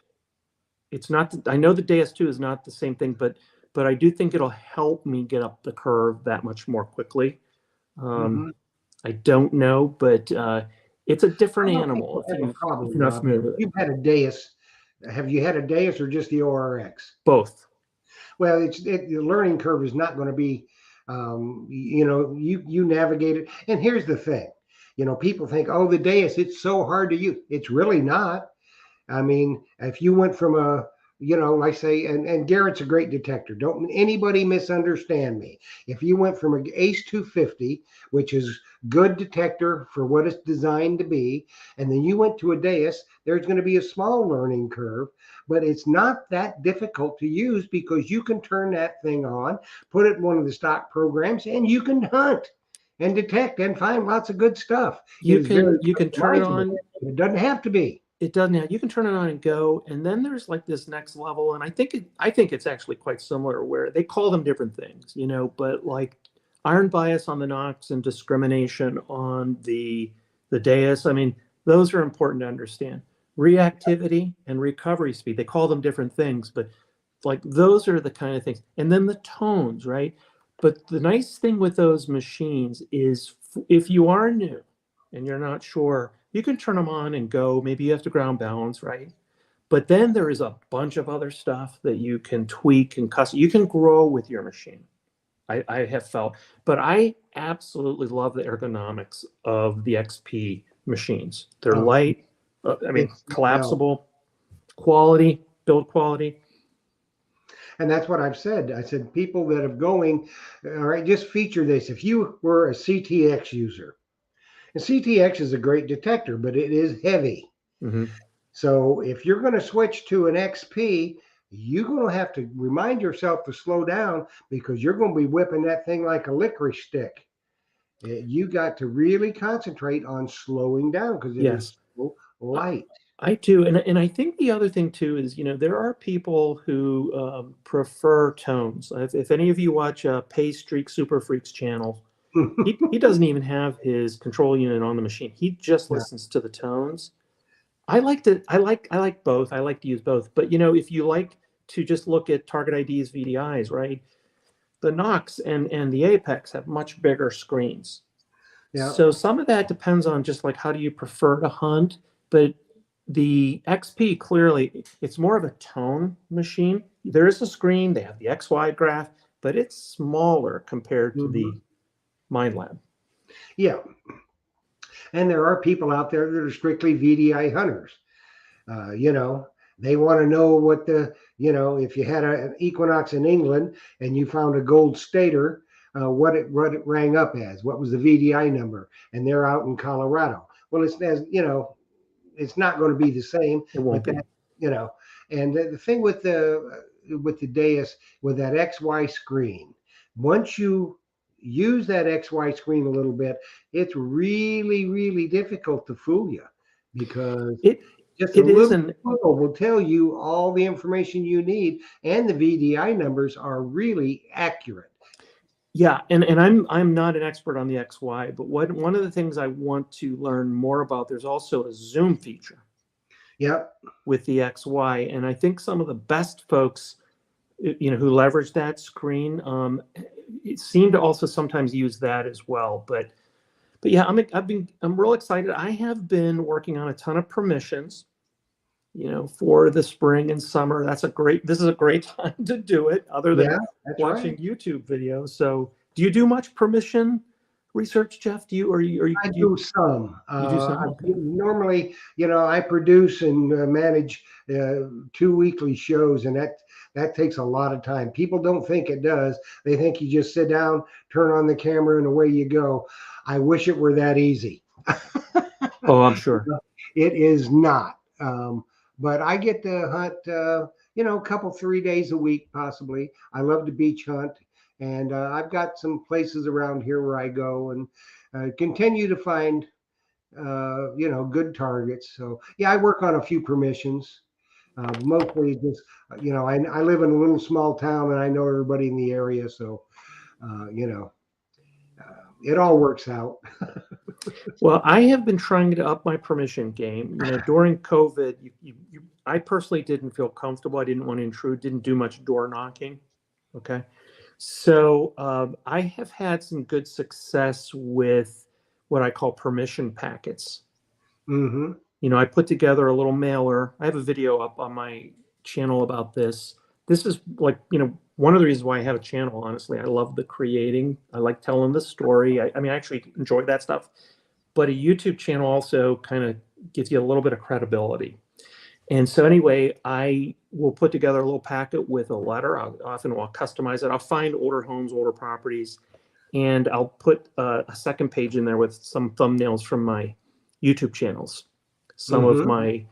It's not. I know the Deus 2 is not the same thing, but I do think it'll help me get up the curve that much more quickly. I don't know, but it's a different animal. If you're not familiar with it.
You've had a Deus. Have you had a Deus or just the ORX?
Both.
Well, the learning curve is not going to be, you navigate it. And here's the thing, people think, oh, the Deus, it's so hard to use. It's really not. If you went from I say, and Garrett's a great detector. Don't anybody misunderstand me. If you went from an ACE 250, which is good detector for what it's designed to be, and then you went to a Deus, there's going to be a small learning curve, but it's not that difficult to use because you can turn that thing on, put it in one of the stock programs, and you can hunt and detect and find lots of good stuff.
You can turn it on.
It doesn't have to be.
It doesn't have. You can turn it on and go, and then there's like this next level, and I think it's actually quite similar, where they call them different things, but like iron bias on the Knox and discrimination on the Deus. Those are important to understand. Reactivity and recovery speed. They call them different things, but like those are the kind of things. And then the tones, right? But the nice thing with those machines is if you are new and you're not sure, you can turn them on and go. Maybe you have to ground balance, right? But then there is a bunch of other stuff that you can tweak and custom. You can grow with your machine. I have felt, but I absolutely love the ergonomics of the XP machines. They're light, collapsible, quality, build quality.
And that's what I've said. I said, people that are going, all right, just feature this. If you were a CTX user, And CTX is a great detector, but it is heavy.
Hmm.
So if you're going to switch to an XP, you're going to have to remind yourself to slow down because you're going to be whipping that thing like a licorice stick. You got to really concentrate on slowing down because it is
Yes,
so
I,
light.
I do, and I think the other thing too is, there are people who prefer tones. If any of you watch Pay Streak Super Freaks channel, he doesn't even have his control unit on the machine. He just
Yeah.
listens to the tones. I like both. I like to use both. But if you like to just look at Target ID's VDIs, right? The Knox and the Apex have much bigger screens.
Yeah.
So some of that depends on just like how do you prefer to hunt. But the XP clearly it's more of a tone machine. There is a screen, they have the XY graph, but it's smaller compared to
Mhm.
the MindLab.
Yeah. And there are people out there that are strictly VDI hunters. You know, they want to know what if you had an equinox in England and you found a gold stater, what it rang up as, what was the VDI number, and they're out in Colorado. Well, it's as it's not going to be the same,
It won't
but
be.
that you know, and the thing with the Deus with that XY screen, once you use that XY screen a little bit, it's really, really difficult to fool you because
It
just a
it is,
little
and
photo will tell you all the information you need, and the VDI numbers are really accurate.
yeah, and I'm not an expert on the XY, but one of the things I want to learn more about, there's also a zoom feature
Yep.
with the XY, and I think some of the best folks, who leverage that screen, it seem to also sometimes use that as well. But yeah, I'm real excited. I have been working on a ton of permissions, for the spring and summer. This is a great time to do it, other than
Yeah, that's right.
watching YouTube videos. So, do you do much permission research, Jeff? Do you, or
I
do
do some.
you do some? Okay.
Normally, I produce and manage 2 weekly shows, and that takes a lot of time. People don't think it does. They think you just sit down, turn on the camera, and away you go. I wish it were that easy.
Oh, I'm sure.
It is not. But I get to hunt, a couple, 3 days a week, possibly. I love to beach hunt, and I've got some places around here where I go and continue to find, good targets. So yeah, I work on a few permissions. Mostly just, I live in a little small town and I know everybody in the area, so it all works out.
Well, I have been trying to up my permission game. During COVID, I personally didn't feel comfortable. I didn't want to intrude. Didn't do much door knocking. Okay. So I have had some good success with what I call permission packets.
Hmm.
I put together a little mailer. I have a video up on my channel about this. This is like, one of the reasons why I have a channel, honestly. I love the creating. I like telling the story. I mean, I actually enjoy that stuff. But a YouTube channel also kind of gives you a little bit of credibility. And so anyway, I will put together a little packet with a letter. I'll customize it. I'll find older homes, older properties, and I'll put a second page in there with some thumbnails from my YouTube channels, some of
Hmm.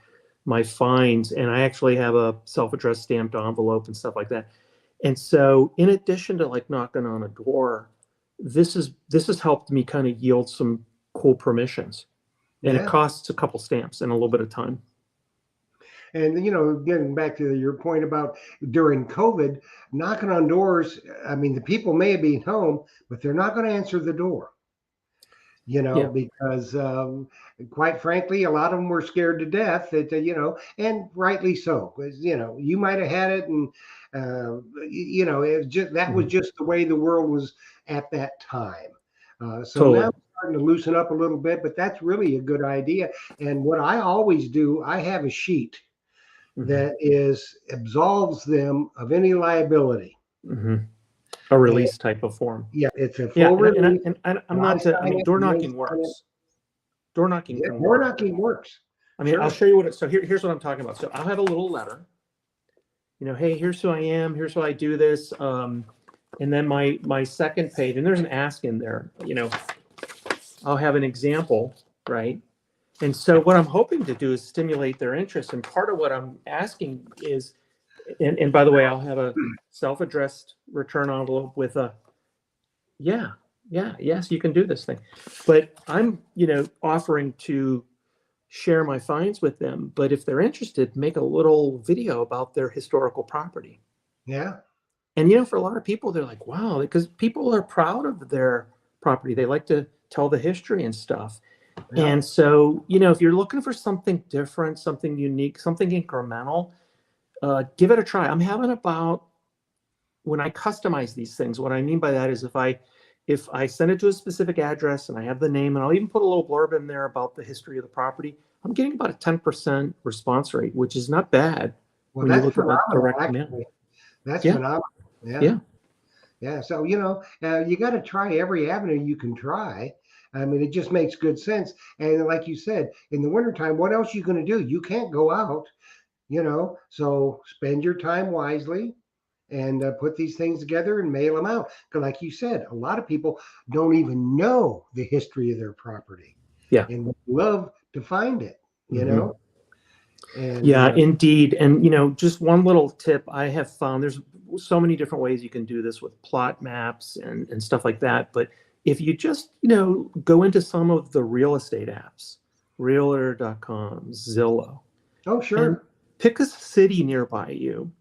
my finds, and I actually have a self-addressed stamped envelope and stuff like that. And so, in addition to like knocking on a door, this has helped me kind of yield some cool permissions, and it
Yeah.
costs a couple stamps and a little bit of time.
And getting back to your point about during COVID, knocking on doors. I mean, the people may have been home, but they're not going to answer the door.
Yeah.
Because quite frankly, a lot of them were scared to death. That and rightly so, because you might have had it, and it was just that was
Mhm.
just the way the world was at that time. So now
Totally.
it's starting to loosen up a little bit, but that's really a good idea. And what I always do, I have a sheet
Hmm.
that is absolves them of any liability.
Hmm. A
And
release type of form.
yeah, it's a
Yeah,
full release.
and I'm
So I
not. I
sign
mean,
it,
door
and they
knocking
sign it.
works. Door knocking
Yeah,
can
door
work.
knocking works.
I mean, I'll
Sure.
show you what it. So here's what I'm talking about. So I'll have a little letter. Hey, here's who I am. Here's why I do this. And then my second page, and there's an ask in there. I'll have an example, right? And so what I'm hoping to do is stimulate their interest. And part of what I'm asking is, and by the way, I'll have a self-addressed return envelope with a, yeah, yes, you can do this thing. But I'm, offering to share my finds with them. But if they're interested, make a little video about their historical property.
Yeah.
And, for a lot of people, they're like, wow, because people are proud of their property. They like to tell the history and stuff.
Yeah.
And so, if you're looking for something different, something unique, something incremental, give it a try. I'm having about, when I customize these things, what I mean by that is if I send it to a specific address and I have the name, and I'll even put a little blurb in there about the history of the property, I'm getting about a 10% response rate, which is not bad.
Well,
when you
that's
look at
phenomenal,
direct mail.
actually. That's
Yeah.
phenomenal. Yeah.
Yeah.
Yeah. So, you got to try every avenue you can try. I mean, it just makes good sense. And like you said, in the wintertime, what else are you going to do? You can't go out, so spend your time wisely and put these things together and mail them out. Because like you said, a lot of people don't even know the history of their property.
Yeah.
And would love to find it,
Mhm.
And
Yeah, indeed. And, just one little tip I have found, there's so many different ways you can do this with plot maps and stuff like that. But if you just, go into some of the real estate apps, realtor.com, Zillow,
oh,
and
sure.
pick a city nearby you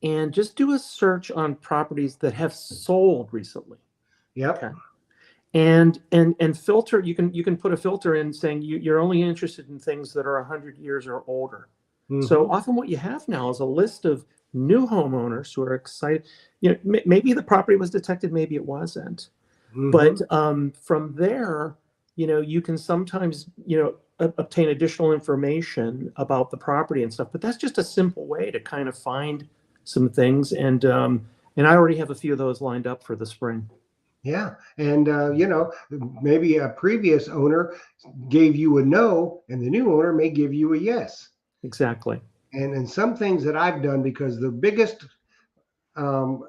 and just do a search on properties that have sold recently.
Yep.
Okay. And filter, you can put a filter in saying you're only interested in things that are 100 years or older. So
Mhm.
often what you have now is a list of new homeowners who are excited. Maybe the property was detected, maybe it wasn't.
Mhm.
But from there, you can sometimes, obtain additional information about the property and stuff. But that's just a simple way to kind of find some things. And I already have a few of those lined up for the spring.
Yeah. And, maybe a previous owner gave you a no, and the new owner may give you a yes.
Exactly.
And some things that I've done, because the biggest um,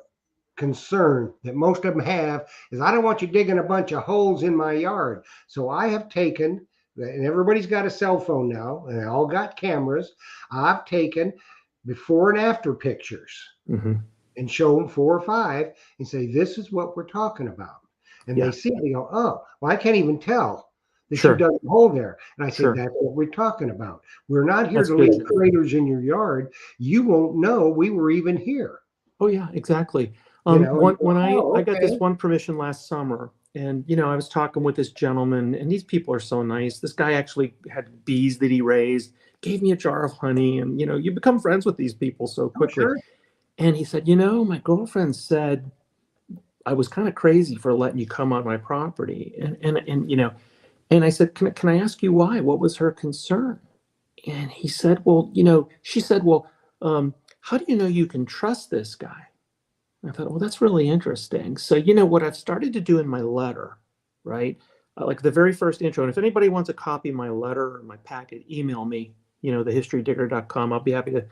concern that most of them have is I don't want you digging a bunch of holes in my yard. So I have taken, and everybody's got a cell phone now, and they all got cameras. I've taken before and after pictures
Hmm.
and show them 4 or 5 and say, this is what we're talking about. And
Yeah.
they see it, they go, oh, well, I can't even tell that
Sure.
you dug a hole there. And I say,
Sure.
that's what we're talking about. We're not here
That's
to
good.
leave craters in your yard. You won't know we were even here.
Oh yeah, exactly.
And you
When
go,
I
oh,
got this
okay.
one permission last summer, and I was talking with this gentleman, and these people are so nice. This guy actually had bees that he raised, gave me a jar of honey, and you become friends with these people so
Oh,
quickly.
sure.
And he said, my girlfriend said I was kind of crazy for letting you come on my property, and I said, can I ask you why? What was her concern? And he said, well, she said, well, how do you know you can trust this guy? I thought, well, that's really interesting. So, what I've started to do in my letter, right? Like the very first intro. And if anybody wants a copy of my letter or my packet, email me, thehistorydigger.com. I'll be happy to,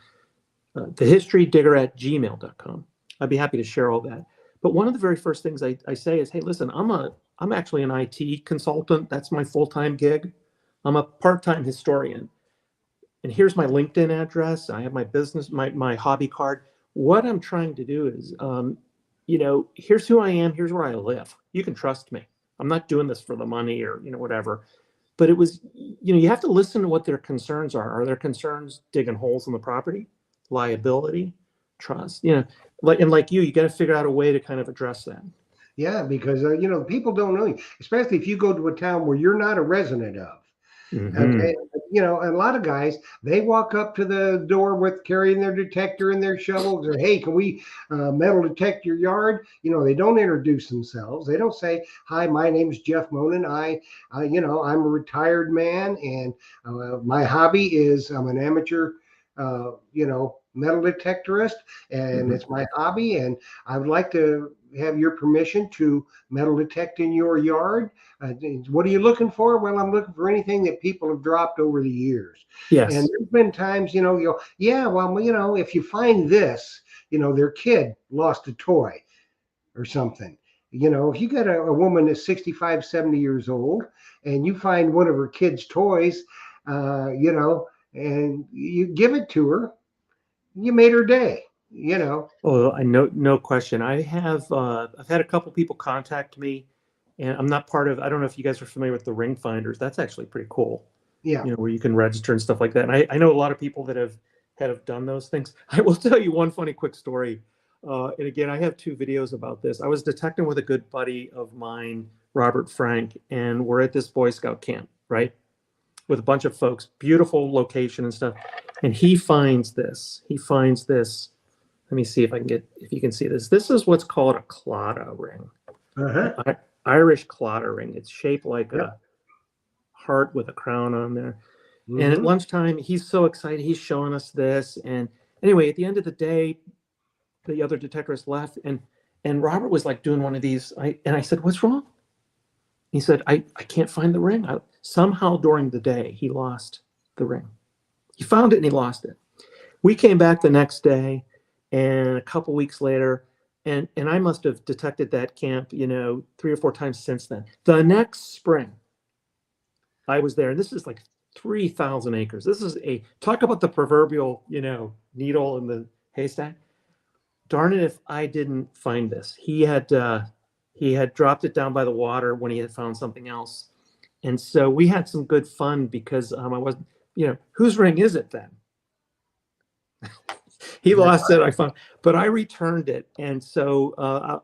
thehistorydigger@gmail.com. I'd be happy to share all that. But one of the very first things I say is, hey, listen, I'm actually an IT consultant. That's my full-time gig. I'm a part-time historian. And here's my LinkedIn address. I have my business, my hobby card. What I'm trying to do is, here's who I am. Here's where I live. You can trust me. I'm not doing this for the money or, whatever. But it was, you have to listen to what their concerns are. Are their concerns digging holes in the property, liability, trust? Like you got to figure out a way to kind of address that.
Yeah, because, people don't know you, especially if you go to a town where you're not a resident of.
Mm-hmm.
Okay. And a lot of guys, they walk up to the door with carrying their detector and their shovel and say, hey, can we metal detect your yard? They don't introduce themselves. They don't say, hi, my name's Jeff Monin. I'm a retired man, and my hobby is I'm an amateur, metal detectorist, and
Mm-hmm.
it's my hobby. And I would like to have your permission to metal detect in your yard. What are you looking for? Well, I'm looking for anything that people have dropped over the years.
Yes.
And there's been times, you go, yeah, well, if you find this, their kid lost a toy or something. You know, if you got a woman that's 65, 70 years old and you find one of her kids' toys, you know, and you give it to her, you made her day, you know.
Oh, I know, no question. I've had a couple people contact me, and I'm not part of. I don't know if you guys are familiar with the ring finders. That's actually pretty cool.
Yeah.
You know, where you can register and stuff like that. And I know a lot of people that have done those things. I will tell you one funny quick story. And again, I have two videos about this. I was detecting with a good buddy of mine, Robert Frank, and we're at this Boy Scout camp, right? With a bunch of folks, beautiful location and stuff. And he finds this. He finds this. Let me see if I can get, if you can see this. This is what's called a Claddagh ring,
Uh-huh.
Irish Claddagh ring. It's shaped like
Yep.
a heart with a crown on there. And at
Mhm.
lunchtime, he's so excited. He's showing us this. And anyway, at the end of the day, the other detectives left, and Robert was like doing one of these. I said, "What's wrong?" He said, "I can't find the ring." Somehow during the day, he lost the ring. He found it and he lost it. We came back the next day, and a couple weeks later, and I must have detected that camp, you know, 3 or 4 times since then. The next spring, I was there, and this is like 3,000 acres. This is a talk about the proverbial, you know, needle in the haystack. Darn it if I didn't find this. He had dropped it down by the water when he had found something else, and so we had some good fun because I wasn't, you know, whose ring is it then? He
That's
lost it. I found, but I returned it, and so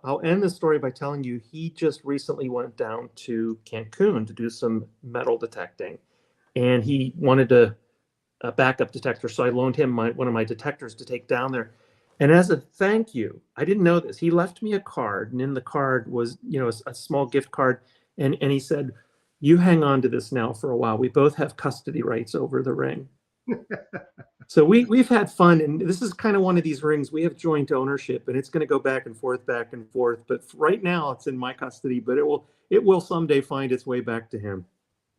I'll end the story by telling you he just recently went down to Cancun to do some metal detecting, and he wanted a backup detector, so I loaned him one of my detectors to take down there. And as a thank you, I didn't know this. He left me a card, and in the card was, you know, a small gift card, and he said, "You hang on to this now for a while. We both have custody rights over the ring." So we've had fun, and this is kind of one of these rings. We have joint ownership, and it's going to go back and forth, back and forth. But right now, it's in my custody. But it will someday find its way back to him.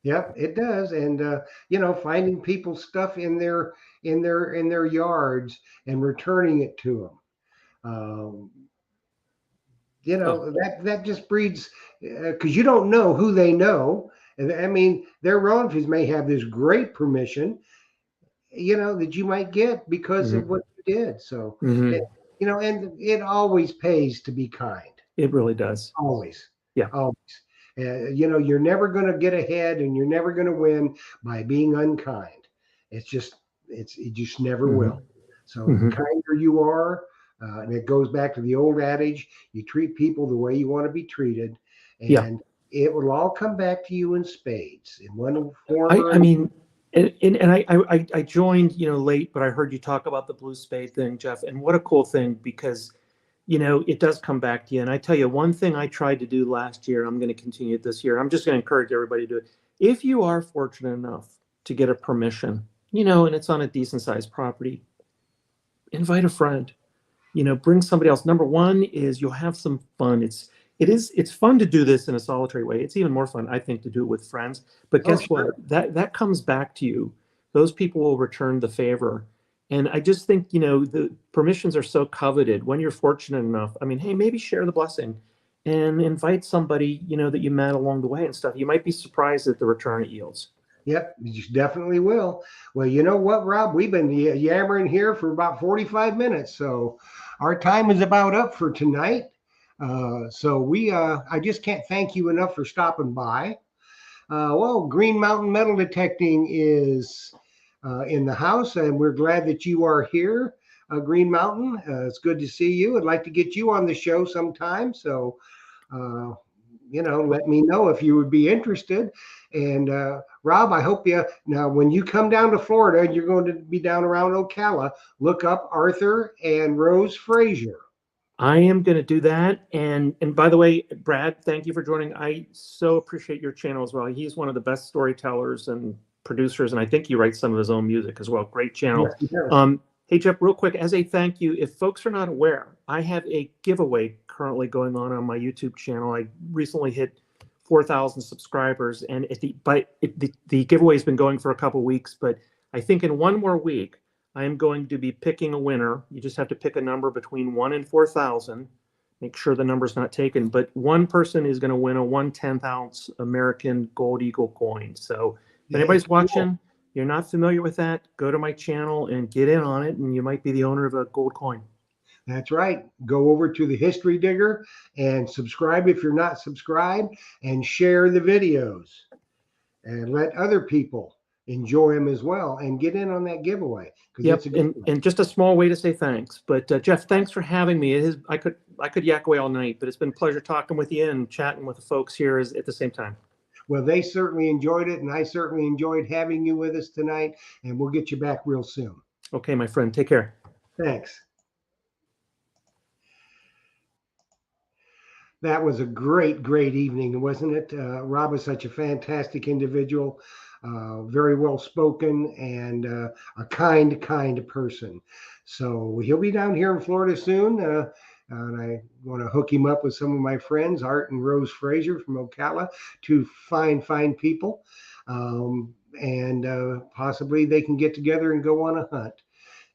Yep, it does. And you know, finding people's stuff in their yards and returning it to them. You
Oh,
know, that just breeds, because you don't know who they know. And I mean, their relatives may have this great permission, you know, that you might get because of
hmm
what you did. So,
hmm
you know, and it always pays to be kind.
it really does.
Always,
Yeah.
always. You know, you're never going to get ahead, and you're never going to win by being unkind. It just never will.
hmm
So the
hmm
kinder you are, and it goes back to the old adage: you treat people the way you want to be treated,
Yeah.
and it will all come back to you in spades, in one form
I
or
I
another.
mean, and I joined, you know, late, but I heard you talk about the blue spade thing, Jeff, and what a cool thing because, you know, it does come back to you. And I tell you, one thing I tried to do last year, I'm going to continue it this year. I'm just going to encourage everybody to do it. If you are fortunate enough to get a permission, you know, and it's on a decent sized property, invite a friend, you know, bring somebody else. Number one is you'll have some fun. It's fun to do this in a solitary way. It's even more fun, I think, to do it with friends. But
Oh,
guess what?
sure.
That comes back to you. Those people will return the favor. And I just think, you know, the permissions are so coveted when you're fortunate enough. I mean, hey, maybe share the blessing and invite somebody, you know, that you met along the way and stuff. You might be surprised at the return it yields.
Yep, you definitely will. Well, you know what, Rob? We've been yammering here for about 45 minutes, so our time is about up for tonight. I just can't thank you enough for stopping by. Well, Green Mountain Metal Detecting is in the house, and we're glad that you are here, Green Mountain. It's good to see you. I'd like to get you on the show sometime. So, uh, you know, let me know if you would be interested. And Rob, I hope you now when you come down to Florida and you're going to be down around Ocala, look up Arthur and Rose Frazier.
I am going to do that. And by the way, Brad, thank you for joining. I so appreciate your channel as well. He's one of the best storytellers and producers, and I think he writes some of his own music as well. Great
Yes,
channel.
he does.
Hey, Jeff, real quick, as a thank you, if folks are not aware, I have a giveaway currently going on my YouTube channel. I recently hit 4,000 subscribers, and the giveaway has been going for a couple weeks, but I think in one more week, I am going to be picking a winner. You just have to pick a number between 1 and 4,000 Make sure the number's not taken, but one person is going to win a 1/10 ounce American Gold Eagle coin. So if
Yeah,
anybody's
cool.
watching, you're not familiar with that, go to my channel and get in on it, and you might be the owner of a gold coin.
That's right. Go over to the History Digger and subscribe if you're not subscribed, and share the videos and let other people enjoy them as well and get in on that giveaway, because
Yep,
it's a good one.
and just a small way to say thanks. But Jeff, thanks for having me. It is, I could yak away all night, but it's been a pleasure talking with you and chatting with the folks here at the same time.
Well, they certainly enjoyed it, and I certainly enjoyed having you with us tonight, and we'll get you back real soon.
Okay, my friend, take care.
Thanks. That was a great, great evening, wasn't it? Rob is such a fantastic individual, very well spoken, and a kind, kind person. So he'll be down here in Florida soon. And I want to hook him up with some of my friends, Art and Rose Fraser from Ocala, two fine, fine people. And possibly they can get together and go on a hunt.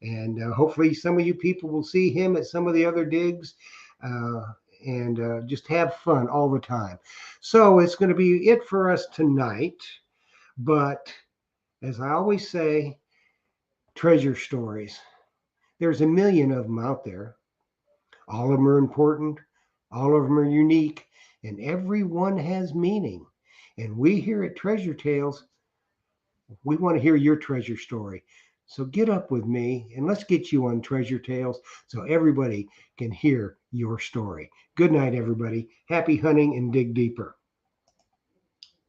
And hopefully some of you people will see him at some of the other digs. And just have fun all the time. So it's going to be it for us tonight. But as I always say, treasure stories. There's a million of them out there. All of them are important. All of them are unique. And every one has meaning. And we here at Treasure Tales, we want to hear your treasure story. So get up with me and let's get you on Treasure Tales so everybody can hear your story. Good night, everybody. Happy hunting and dig deeper.